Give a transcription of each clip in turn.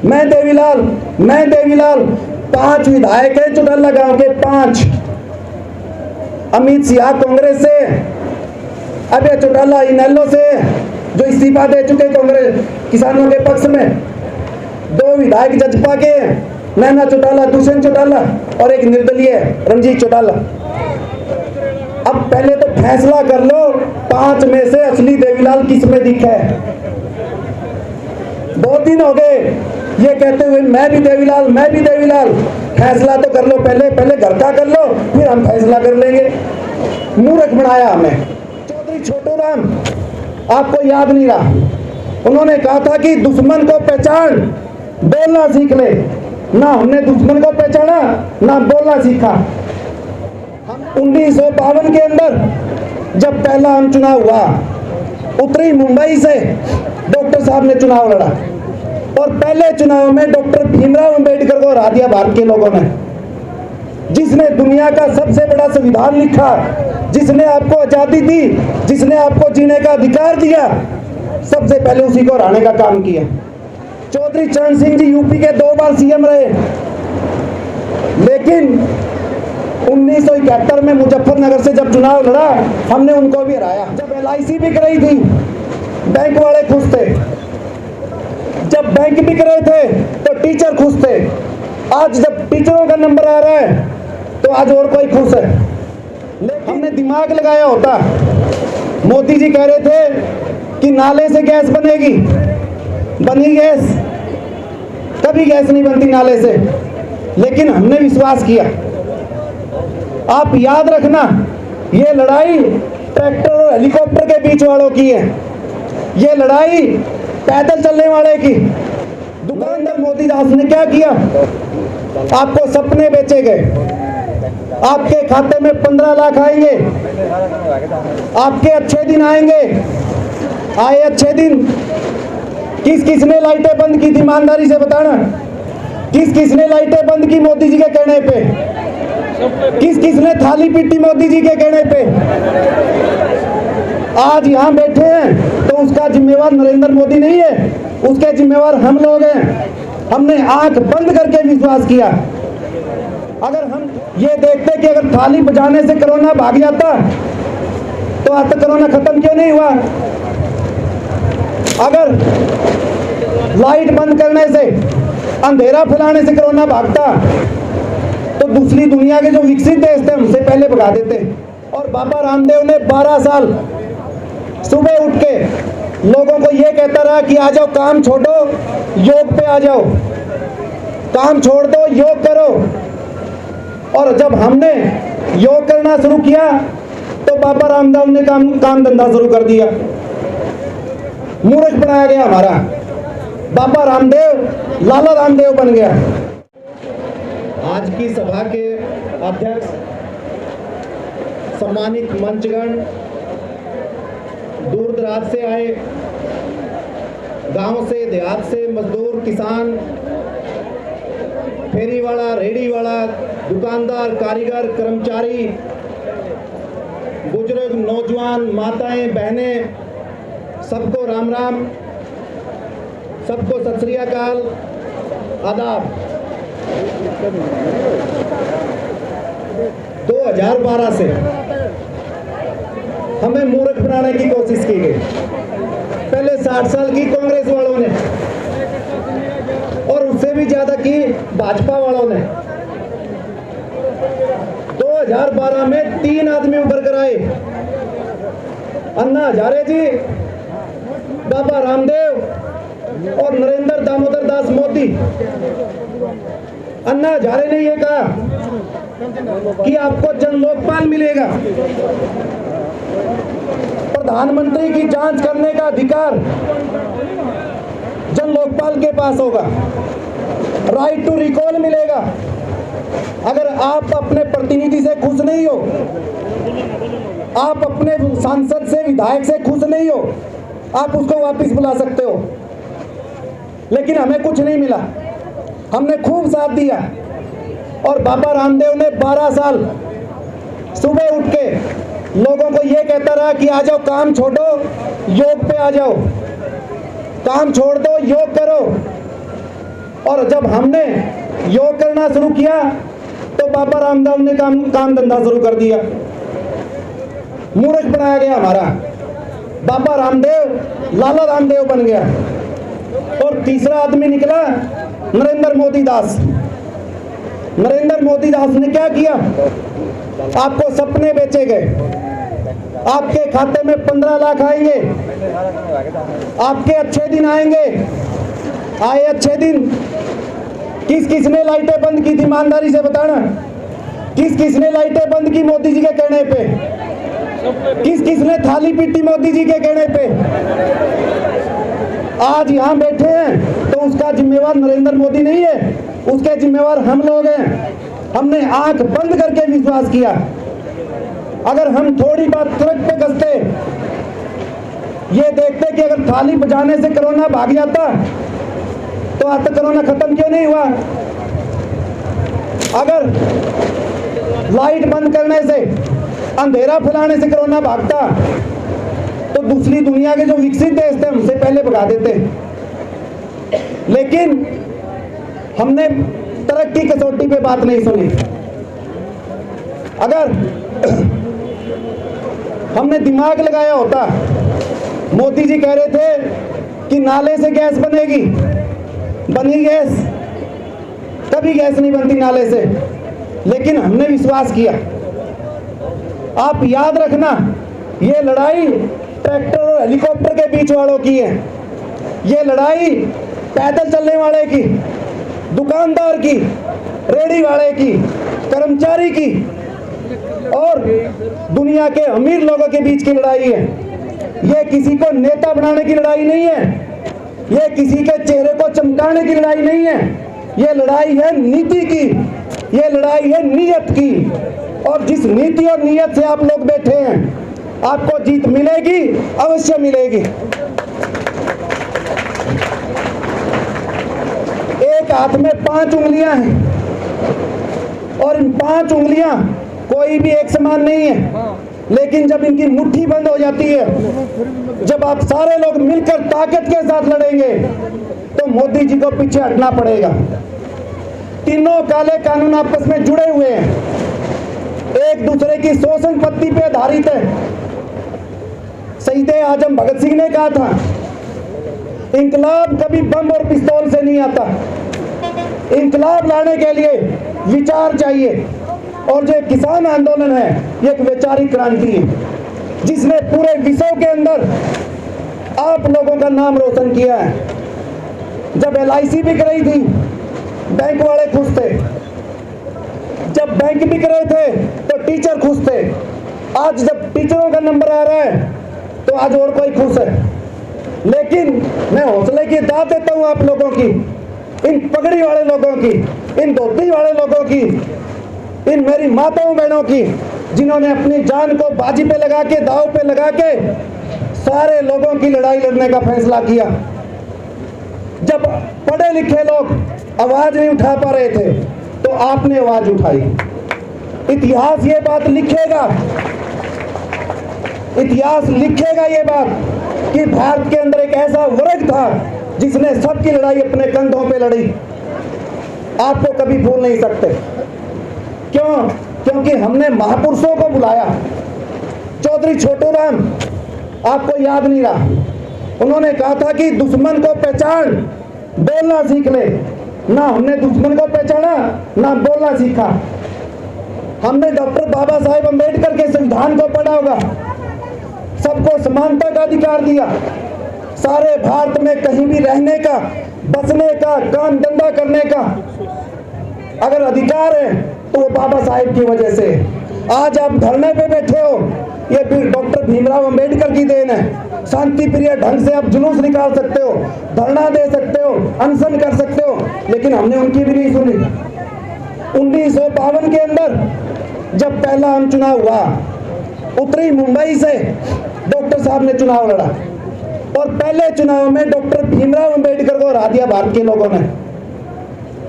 मैं देवीलाल 5 विधायक है चौटाला गांव के 5। अमित सिंह कांग्रेस से, अबे चौटाला इनेलो से जो इस्तीफा दे चुके कांग्रेस किसानों के पक्ष में, 2 विधायक जजपा के, नैना चौटाला, दुष्यंत चौटाला और एक निर्दलीय रंजीत चौटाला। अब पहले तो फैसला कर लो 5 में से असली देवीलाल किस में दिखा है। 2 दिन हो गए ये कहते हुए मैं भी देवीलाल। फैसला तो कर लो, पहले घर का कर लो, फिर हम फैसला कर लेंगे। मूर्ख बनाया हमें। चौधरी छोटू राम आपको याद नहीं रहा, उन्होंने कहा था कि दुश्मन को पहचान, बोलना सीख ले। ना हमने दुश्मन को पहचाना ना बोलना सीखा। 1952 के अंदर जब पहला हम चुनाव हुआ, उत्तरी मुंबई से डॉक्टर साहब ने चुनाव लड़ा और पहले चुनाव में डॉक्टर भीमराव अंबेडकर को हरा दिया भारत के लोगों ने, जिसने दुनिया का सबसे बड़ा संविधान लिखा, जिसने आपको आजादी दी, जिसने आपको जीने का अधिकार दिया, सबसे पहले उसी को हराने का काम किया। चौधरी चरण सिंह जी यूपी के 2 बार सीएम रहे, लेकिन 1971 में मुजफ्फरनगर से जब चुनाव लड़ा हमने उनको भी हराया। जब LIC बिक रही थी बैंक वाले खुश थे, जब बैंक बिक रहे थे तो टीचर खुश थे। आज जब टीचरों का नंबर आ रहा है तो आज और कोई खुश है। लेकिन हमने दिमाग लगाया होता, मोदी जी कह रहे थे कि नाले से गैस बनेगी, बनी गैस? कभी गैस नहीं बनती नाले से, लेकिन हमने विश्वास किया। आप याद रखना, ये लड़ाई ट्रैक्टर और हेलीकॉप्टर के बीच वालों की है, ये लड़ाई पैदल चलने वाले की। दुकानदार मोदी दास ने क्या किया? आपको सपने बेचे गए, आपके खाते में 15 लाख आएंगे, आपके अच्छे दिन आएंगे। आए अच्छे दिन, किस किसने लाइटें बंद की थी? ईमानदारी से बताना, किस किसने लाइटें बंद की मोदी जी के कहने पे? किस किसने थाली पीटी मोदी जी के कहने पे? आज यहाँ बैठे हैं तो उसका जिम्मेवार नरेंद्र मोदी नहीं है, उसके जिम्मेवार हम लोग हैं। हमने आंख बंद करके विश्वास किया। अगर हम ये देखते कि अगर थाली बजाने से कोरोना भाग जाता तो आज तक कोरोना खत्म क्यों नहीं हुआ? अगर लाइट बंद करने से, अंधेरा फैलाने से कोरोना भागता तो दूसरी दुनिया के जो विकसित देश थे हमसे पहले भगा देते। और बाबा रामदेव ने 12 साल सुबह उठ के लोगों को ये कहता रहा कि आ जाओ, काम छोड़ो, योग पे आ जाओ, काम छोड़ दो, योग करो। और जब हमने योग करना शुरू किया तो बाबा रामदेव ने काम धंधा शुरू कर दिया। मूर्ख बनाया गया हमारा। बाबा रामदेव लाला रामदेव बन गया। आज की सभा के अध्यक्ष, सम्मानित मंचगण, दूर दराज से आए, गांव से, देहात से, मजदूर, किसान, फेरी वाला, रेडी वाला, दुकानदार, कारीगर, कर्मचारी, बुजुर्ग, नौजवान, माताएं, बहनें, सबको राम राम, सबको सत श्री अकाल, आदाब। 2012 से हमें मूर्ख बनाने की कोशिश की गई। पहले 60 साल की कांग्रेस वालों ने और उससे भी ज्यादा की भाजपा वालों ने। 2012 में 3 आदमी उभर कर आए, अन्ना हजारे जी, बाबा रामदेव और नरेंद्र दामोदर दास मोदी। अन्ना हजारे ने यह कहा कि आपको जन लोकपाल मिलेगा, प्रधानमंत्री की जांच करने का अधिकार जन लोकपाल के पास होगा, राइट टू रिकॉल मिलेगा। अगर आप अपने प्रतिनिधि से खुश नहीं हो, आप अपने सांसद से, विधायक से खुश नहीं हो, आप उसको वापस बुला सकते हो। लेकिन हमें कुछ नहीं मिला, हमने खूब साथ दिया। और बाबा रामदेव ने 12 साल सुबह उठ के लोगों को ये कहता रहा कि आ जाओ, काम छोड़ो, योग पे आ जाओ, काम छोड़ दो, योग करो। और जब हमने योग करना शुरू किया तो बाबा रामदेव ने काम धंधा शुरू कर दिया। मूर्ख बनाया गया हमारा। बाबा रामदेव लाला रामदेव बन गया। और तीसरा आदमी निकला नरेंद्र मोदी दास। नरेंद्र मोदी दास ने क्या किया? आपको सपने बेचे गए। आपके खाते में 15 लाख आएंगे, आपके अच्छे दिन आएंगे। आए अच्छे दिन? किस किसने लाइटें बंद की थी? ईमानदारी से बताना, किस किसने लाइटें बंद की मोदी जी के कहने पे? किस किसने थाली पीटी मोदी जी के कहने पे? आज यहां बैठे हैं तो उसका जिम्मेवार नरेंद्र मोदी नहीं है, उसके जिम्मेवार हम लोग हैं। हमने आंख बंद करके विश्वास किया। अगर हम थोड़ी बात ट्रक पे कसते, ये देखते कि अगर थाली बजाने से कोरोना भाग जाता तो आज तक कोरोना खत्म क्यों नहीं हुआ? अगर लाइट बंद करने से, अंधेरा फैलाने से कोरोना भागता तो दूसरी दुनिया के जो विकसित देश थे हमसे पहले भगा देते। लेकिन हमने तरक्की कसौटी पे बात नहीं सुनी। अगर हमने दिमाग लगाया होता, मोदी जी कह रहे थे कि नाले से गैस बनेगी, बनी गैस? कभी गैस नहीं बनती नाले से। लेकिन हमने विश्वास किया। आप याद रखना, ये लड़ाई ट्रैक्टर और हेलीकॉप्टर के बीच वालों की है। ये लड़ाई पैदल चलने वाले की, दुकानदार की, रेडी वाले की, कर्मचारी की और दुनिया के अमीर लोगों के बीच की लड़ाई है। ये किसी को नेता बनाने की लड़ाई नहीं है, ये किसी के चेहरे को चमकाने की लड़ाई नहीं है। ये लड़ाई है नीति की, ये लड़ाई है नीयत की। और जिस नीति और नीयत से आप लोग बैठे हैं, आपको जीत मिलेगी, अवश्य मिलेगी। एक हाथ में 5 उंगलियां हैं और इन 5 उंगलियां कोई भी एक समान नहीं है। लेकिन जब इनकी मुट्ठी बंद हो जाती है, जब आप सारे लोग मिलकर ताकत के साथ लड़ेंगे तो मोदी जी को पीछे हटना पड़ेगा। तीनों काले कानून आपस में जुड़े हुए हैं, एक दूसरे की शोषण पत्ती पे आधारित है। शहीद आजम भगत सिंह ने कहा था, इंकलाब कभी बम और पिस्तौल से नहीं आता। इंकलाब लाने के लिए विचार चाहिए। और जो किसान आंदोलन है, ये एक वैचारिक क्रांति है जिसने पूरे विश्व के अंदर आप लोगों का नाम रोशन किया है। जब LIC बिक रही थी, बैंक वाले खुश थे। जब बैंक बिक रहे थे तो टीचर खुश थे। आज जब टीचरों का नंबर आ रहा है तो आज और कोई खुश है। लेकिन मैं हौसले की दाद देता हूं आप लोगों की, इन पगड़ी वाले लोगों की, इन धोती वाले लोगों की, इन मेरी माताओं बहनों की, जिन्होंने अपनी जान को बाजी पे लगा के, दाव पे लगा के सारे लोगों की लड़ाई लड़ने का फैसला किया। जब पढ़े लिखे लोग आवाज नहीं उठा पा रहे थे तो आपने आवाज उठाई। इतिहास ये बात लिखेगा, इतिहास लिखेगा ये बात कि भारत के अंदर एक ऐसा वर्ग था जिसने सबकी लड़ाई अपने कंधों पे लड़ी। आपको कभी भूल नहीं सकते। क्यों? क्योंकि हमने महापुरुषों को बुलाया। चौधरी छोटू राम, आपको याद नहीं रहा, उन्होंने कहा था कि दुश्मन को पहचान, बोलना सीख ले। ना हमने दुश्मन को पहचाना, ना बोलना सीखा। हमने डॉक्टर बाबा साहेब अम्बेडकर के संविधान को पढ़ा होगा, सबको समानता का अधिकार दिया, सारे भारत में कहीं भी रहने का, बसने का, काम धंधा करने का अगर अधिकार है तो वो बाबा साहेब की वजह से। आज आप धरने पे बैठे हो, ये डॉक्टर भीमराव अंबेडकर की देन है। शांति प्रिय ढंग से आप जुलूस निकाल सकते हो, धरना दे सकते हो, अनशन कर सकते हो, लेकिन हमने उनकी भी नहीं सुनी। 1952 के अंदर जब पहला आम चुनाव हुआ, उत्तरी मुंबई से डॉक्टर साहब ने चुनाव लड़ा और पहले चुनाव में डॉक्टर भीमराव अंबेडकर को हरा दिया भारत के लोगों ने,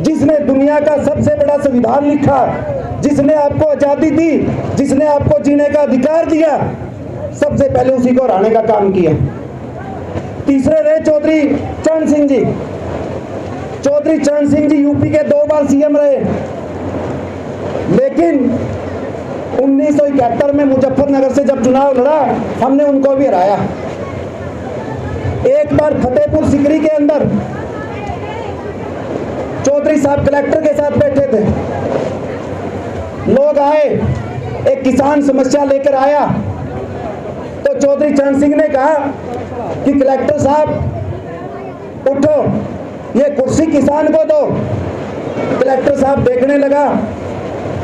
जिसने दुनिया का सबसे बड़ा संविधान लिखा, जिसने आपको आजादी दी, जिसने आपको जीने का अधिकार दिया, सबसे पहले उसी को हराने का काम किया। तीसरे रहे चौधरी चरण सिंह जी। चौधरी चरण सिंह जी यूपी के 2 बार सीएम रहे, लेकिन 1971 में मुजफ्फरनगर से जब चुनाव लड़ा हमने उनको भी हराया। एक बार फतेहपुर सिकरी के अंदर चौधरी साहब कलेक्टर के साथ बैठे थे, लोग आए, एक किसान समस्या लेकर आया तो चौधरी चरण सिंह ने कहा कि कलेक्टर साहब उठो, ये कुर्सी किसान को दो। कलेक्टर साहब देखने लगा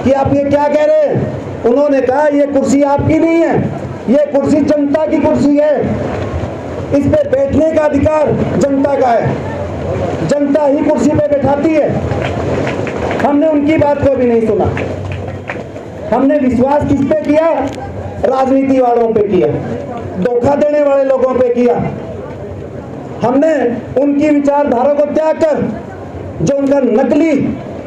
कि आप ये क्या कह रहे हैं। उन्होंने कहा ये कुर्सी आपकी नहीं है, ये कुर्सी जनता की कुर्सी है, इस पे बैठने का अधिकार जनता का है, जनता ही कुर्सी पे बैठाती है। हमने उनकी बात को भी नहीं सुना, हमने विश्वास किस पे किया? राजनीति वालों पे किया, धोखा देने वाले लोगों पे किया। हमने उनकी विचारधारा को त्याग कर जो उनका नकली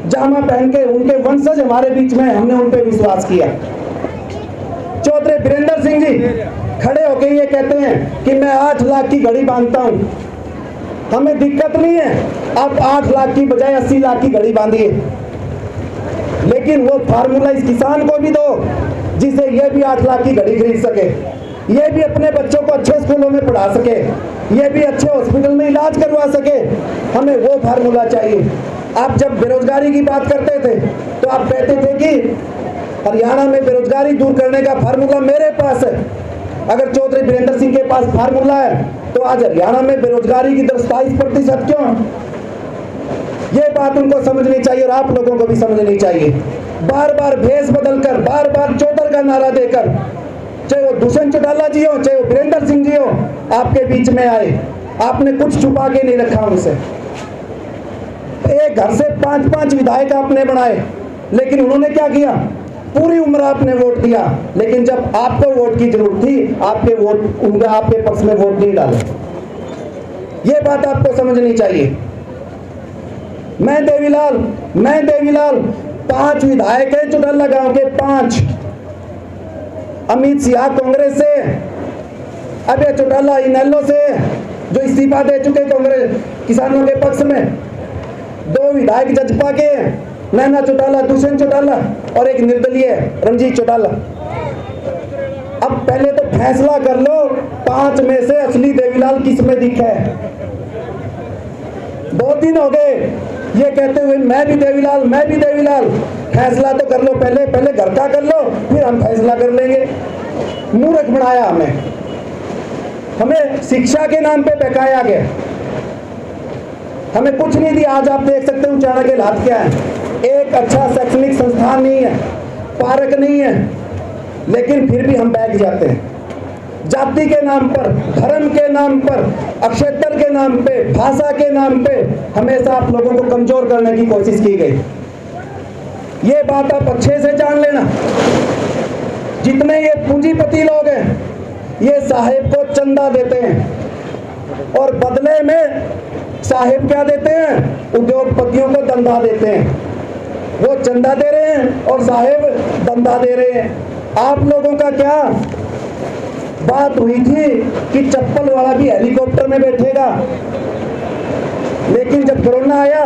जामा पहन के उनके वंशज हमारे बीच में, हमने उन पे विश्वास किया। चौधरी वीरेंद्र सिंह जी खड़े होकर ये कहते हैं कि मैं 8 लाख की घड़ी बांधता हूं। हमें दिक्कत नहीं है, आप 8 लाख की बजाय 80 लाख की घड़ी बांधिए, लेकिन वो फार्मूला इस किसान को भी दो जिसे ये भी 8 लाख की घड़ी खरीद सके, ये भी अपने बच्चों को अच्छे स्कूलों में पढ़ा सके, ये भी अच्छे हॉस्पिटल में इलाज करवा सके। हमें वो फार्मूला चाहिए। आप जब बेरोजगारी की बात करते थे तो आप कहते थे कि हरियाणा में बेरोजगारी दूर करने का फार्मूला मेरे पास है। अगर चौधरी वीरेंद्र सिंह के पास फार्मूला है तो आज हरियाणा में बेरोजगारी की दर 27% क्यों? ये बात उनको समझनी चाहिए और आप लोगों को भी समझनी चाहिए। बार बार भेष बदलकर, बार बार चौधर का नारा देकर, चाहे वो दुष्यंत चौटाला जी हो, चाहे वो वीरेंद्र सिंह जी हो, आपके बीच में आए, आपने कुछ छुपा के नहीं रखा उनसे। एक घर से 5-5 विधायक आपने बनाए, लेकिन उन्होंने क्या किया? पूरी उम्र आपने वोट दिया, लेकिन जब आपको वोट की जरूरत थी आपके पक्ष में वोट नहीं डाले। ये बात आपको समझनी चाहिए। मैं देवीलाल 5 विधायक है चौटाला गांव के, 5। अमित सिंह कांग्रेस से, अभय चौटाला इनेलो से जो इस्तीफा दे चुके कांग्रेस किसानों के पक्ष में, 2 विधायक जजपा के, नैना चौटाला, दुष्यंत चौटाला और एक निर्दलीय रणजीत चौटाला। अब पहले तो फैसला कर लो 5 में से असली देवीलाल किस में दिखा है। 2 दिन हो गए ये कहते हुए मैं भी देवीलाल। फैसला तो कर लो, पहले घर का कर लो, फिर हम फैसला कर लेंगे। मूर्ख बनाया हमें शिक्षा के नाम पे बहकाया गया, हमें कुछ नहीं दिया। आज आप देख सकते हो उचाना के हालात क्या है। एक अच्छा शैक्षणिक संस्थान नहीं है, पार्क नहीं है, लेकिन फिर भी हम बैठ जाते हैं। जाति के नाम पर, धर्म के नाम पर, अक्षेत्र के नाम पे, भाषा के नाम पे हमेशा आप लोगों को कमजोर करने की कोशिश की गई। ये बात आप अच्छे से जान लेना। जितने ये पूंजीपति लोग हैं, ये साहेब को चंदा देते हैं और बदले में साहेब क्या देते हैं? उद्योगपतियों को धंधा देते हैं। वो चंदा दे रहे हैं और साहेब धंधा दे रहे हैं। आप लोगों का क्या बात हुई थी कि चप्पल वाला भी हेलीकॉप्टर में बैठेगा, लेकिन जब कोरोना आया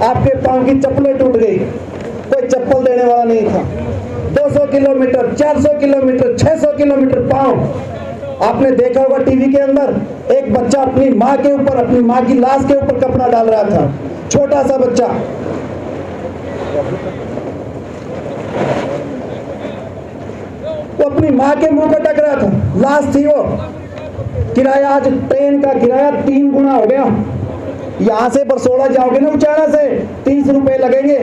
आपके पांव की चप्पलें टूट गई, कोई चप्पल देने वाला नहीं था। 200 किलोमीटर, 400 किलोमीटर, 600 किलोमीटर पांव। आपने देखा होगा टीवी के अंदर, एक बच्चा अपनी माँ के ऊपर, अपनी माँ की लाश के ऊपर कपड़ा डाल रहा था, छोटा सा बच्चा। वो अपनी माँ के मुंह पर टक रहा था, लाश थी वो। किराया, आज ट्रेन का किराया 3 गुना हो गया। यहाँ से बरसोड़ा जाओगे ना उचाना से 30 रुपए लगेंगे,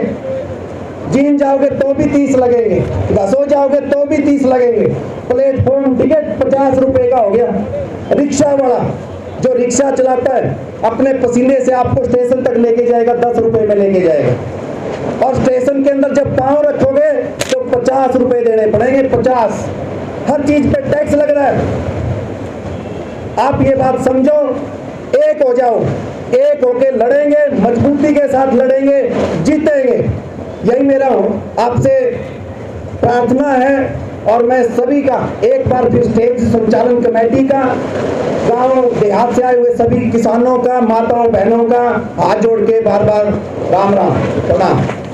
जीन जाओगे तो भी 30 लगेंगे, घसो जाओगे तो भी 30 लगेंगे। प्लेटफॉर्म टिकट 50 रुपए का हो गया। रिक्शा वाला जो रिक्शा चलाता है अपने पसीने से आपको स्टेशन तक लेके जाएगा, 10 रुपए में लेके जाएगा। और स्टेशन के अंदर जब पाँव रखोगे तो 50 रुपए देने पड़ेंगे, 50। हर चीज पे टैक्स लग रहा है। आप ये बात समझो, एक हो जाओ, एक होके लड़ेंगे, मजबूती के साथ लड़ेंगे, जीतेंगे। यही मेरा आपसे प्रार्थना है और मैं सभी का एक बार फिर स्टेज संचालन कमेटी का, गांव देहात से आए हुए सभी किसानों का, माताओं बहनों का हाथ जोड़ के बार बार राम राम प्रणाम।